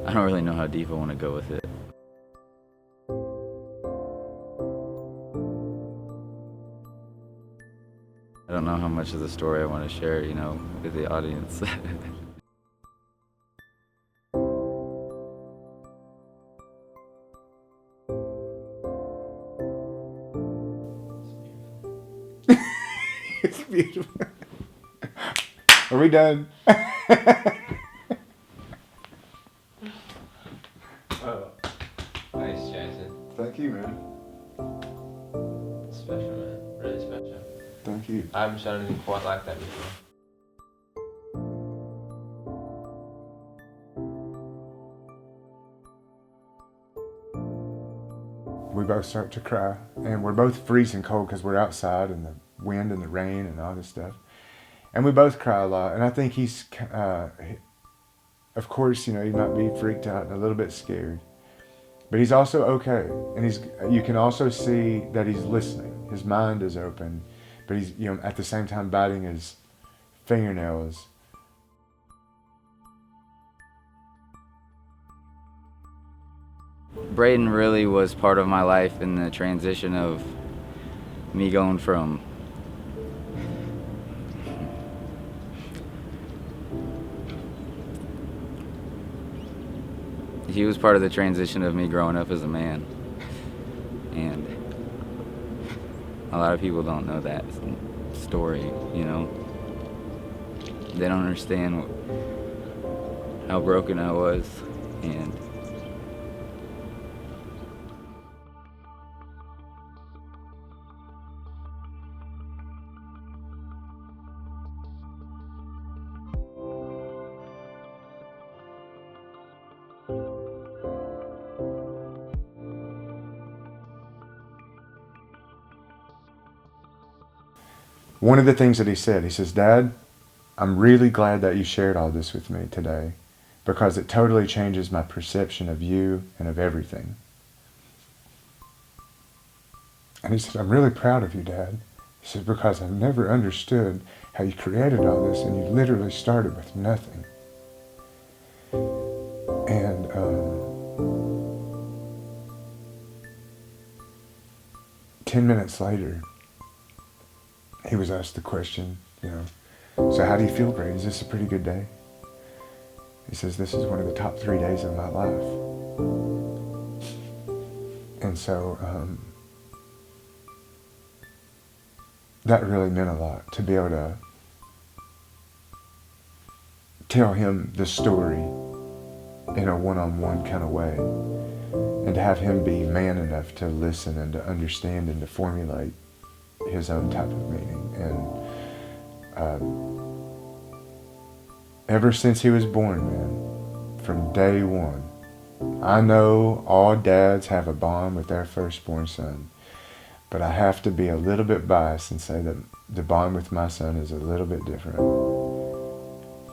I don't really know how deep I want to go with it. I don't know how much of the story I want to share, with the audience. It's beautiful. Are we done? Oh, nice, Jackson. Thank you, man. Special, man. Really special. Thank you. I haven't shot anything quite like that before. We both start to cry, and we're both freezing cold because we're outside and the wind and the rain and all this stuff. And we both cry a lot, and I think he's, of course, he might be freaked out and a little bit scared, but he's also okay. And you can also see that he's listening. His mind is open, but he's, at the same time biting his fingernails. Braden really was part of my life in the transition of me going from he was part of the transition of me growing up as a man. And a lot of people don't know that story, They don't understand how broken I was. And one of the things that he says, Dad, I'm really glad that you shared all this with me today because it totally changes my perception of you and of everything. And he said, I'm really proud of you, Dad. He said, because I've never understood how you created all this and you literally started with nothing. And 10 minutes later, he was asked the question, so how do you feel, Brady? Is this a pretty good day? He says, this is one of the top 3 days of my life. And so that really meant a lot, to be able to tell him the story in a one-on-one kind of way, and to have him be man enough to listen and to understand and to formulate his own type of meaning. And ever since he was born, man, from day one, I know all dads have a bond with their firstborn son, but I have to be a little bit biased and say that the bond with my son is a little bit different.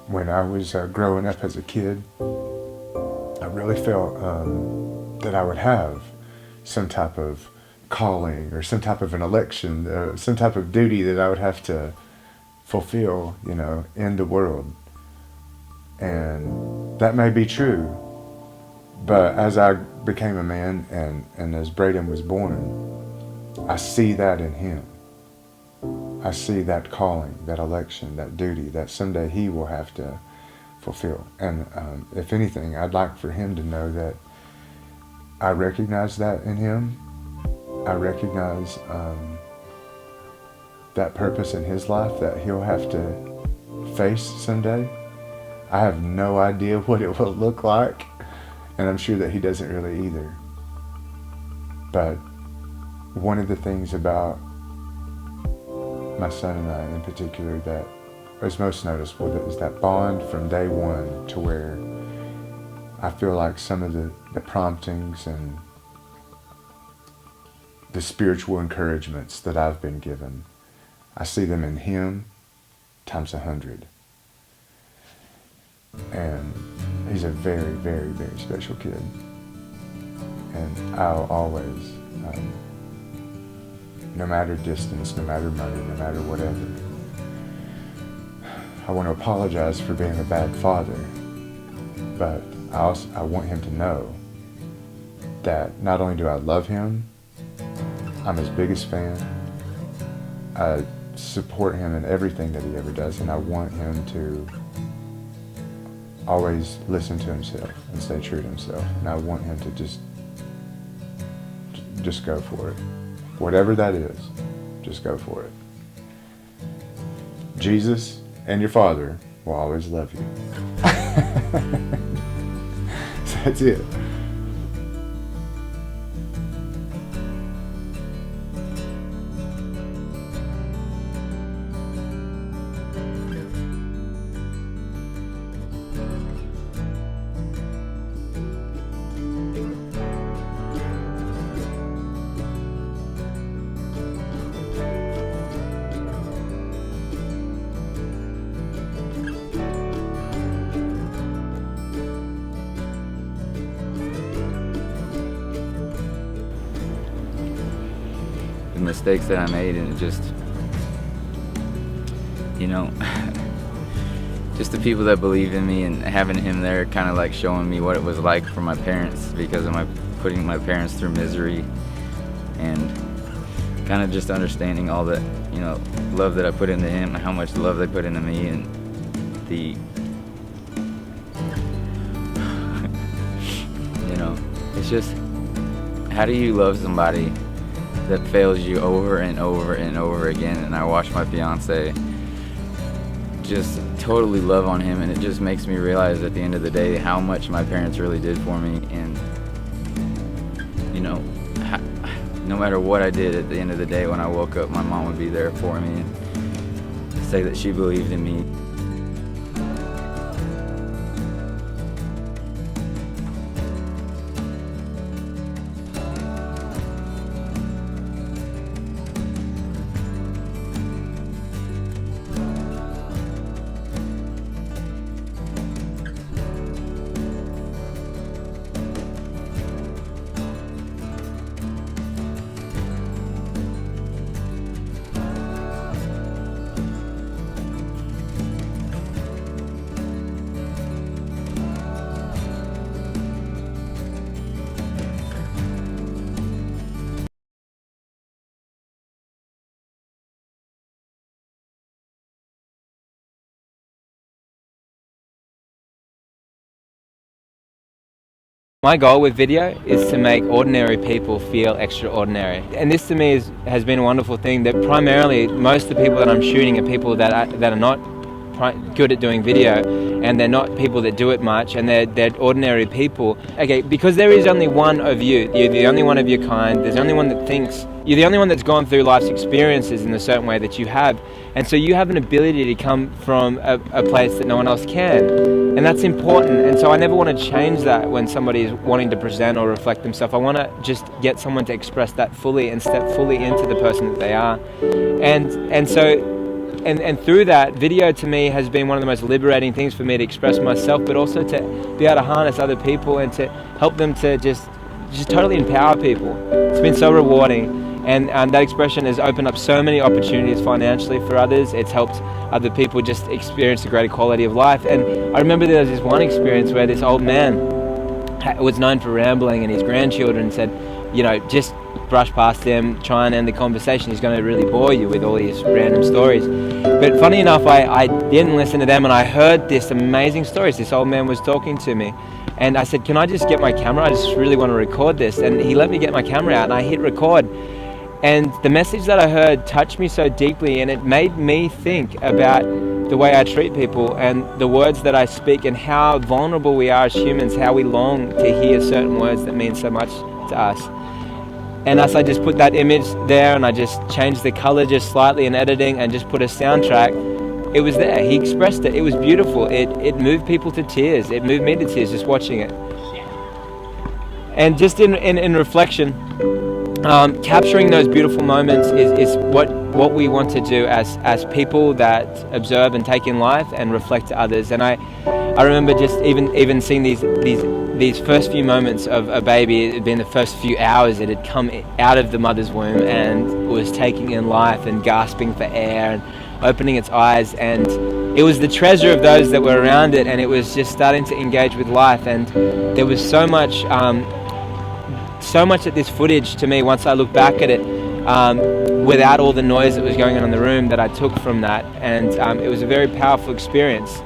When I was growing up as a kid, I really felt that I would have some type of calling or some type of an election, some type of duty that I would have to fulfill, in the world. And that may be true, but as I became a man and as Braden was born, I see that in him. I see that calling, that election, that duty that someday he will have to fulfill. And if anything, I'd like for him to know that I recognize that in him. I recognize that purpose in his life that he'll have to face someday. I have no idea what it will look like, and I'm sure that he doesn't really either. But one of the things about my son and I in particular that is most noticeable is that bond from day one, to where I feel like some of the promptings and the spiritual encouragements that I've been given, I see them in him times 100. And he's a very, very, very special kid. And I'll always, no matter distance, no matter money, no matter whatever, I want to apologize for being a bad father, but I want him to know that not only do I love him, I'm his biggest fan. I support him in everything that he ever does, and I want him to always listen to himself and stay true to himself. And I want him to just go for it. Whatever that is, just go for it. Jesus and your Father will always love you. So that's it. The mistakes that I made, and it just, you know, just the people that believed in me and having him there kind of like showing me what it was like for my parents, because of putting my parents through misery, and kind of just understanding all the, you know, love that I put into him, how much love they put into me, and the, you know, it's just, how do you love somebody that fails you over and over and over again? And I watch my fiance just totally love on him, and it just makes me realize at the end of the day how much my parents really did for me. And you know, no matter what I did, at the end of the day when I woke up, my mom would be there for me and say that she believed in me. My goal with video is to make ordinary people feel extraordinary. And this to me has been a wonderful thing, that primarily most of the people that I'm shooting are people that are not good at doing video, and they're not people that do it much, and they're ordinary people. Okay, because there is only one of you. You're the only one of your kind. There's only one that thinks. You're the only one that's gone through life's experiences in a certain way that you have. And so you have an ability to come from a place that no one else can. And that's important. And so I never want to change that when somebody is wanting to present or reflect themselves. I want to just get someone to express that fully and step fully into the person that they are. And so through that, video to me has been one of the most liberating things for me to express myself, but also to be able to harness other people and to help them to just totally empower people. It's been so rewarding. And that expression has opened up so many opportunities financially for others. It's helped other people just experience a greater quality of life. And I remember there was this one experience where this old man was known for rambling, and his grandchildren said, you know, just brush past him, try and end the conversation. He's going to really bore you with all these random stories. But funny enough, I didn't listen to them, and I heard this amazing stories. This old man was talking to me. And I said, can I just get my camera? I just really want to record this. And he let me get my camera out, and I hit record. And the message that I heard touched me so deeply, and it made me think about the way I treat people and the words that I speak, and how vulnerable we are as humans, how we long to hear certain words that mean so much to us. And as I just put that image there, and I just changed the color just slightly in editing and just put a soundtrack, it was there. He expressed it. It was beautiful. It moved people to tears. It moved me to tears just watching it. And just in reflection, capturing those beautiful moments is what we want to do as people that observe and take in life and reflect to others. And I remember just even seeing these first few moments of a baby. It had been the first few hours it had come out of the mother's womb and was taking in life and gasping for air and opening its eyes, and it was the treasure of those that were around it, and it was just starting to engage with life. And there was so much of this footage to me once I look back at it, without all the noise that was going on in the room, that I took from that. And it was a very powerful experience,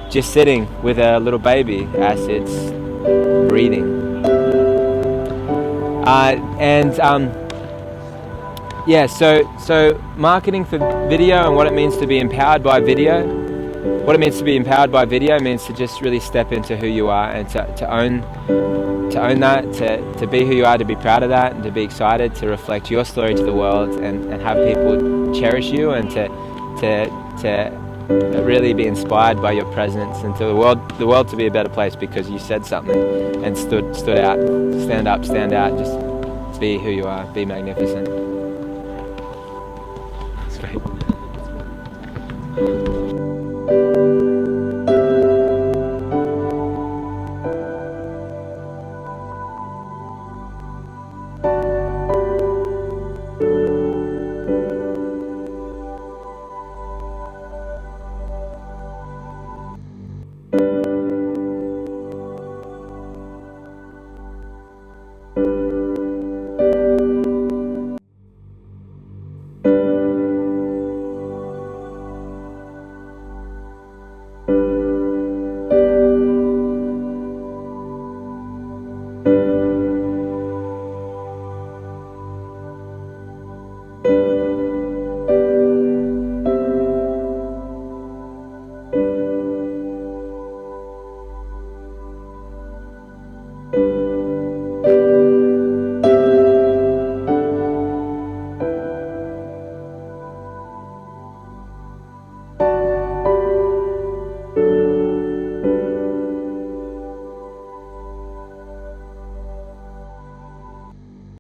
just sitting with a little baby as it's breathing. So marketing for video and what it means to be empowered by video. What it means to be empowered by video means to just really step into who you are, and to own that, to be who you are, to be proud of that, and to be excited to reflect your story to the world, and have people cherish you, and to really be inspired by your presence, and to the world to be a better place because you said something and stood out. Stand up, stand out, just be who you are, be magnificent. That's great.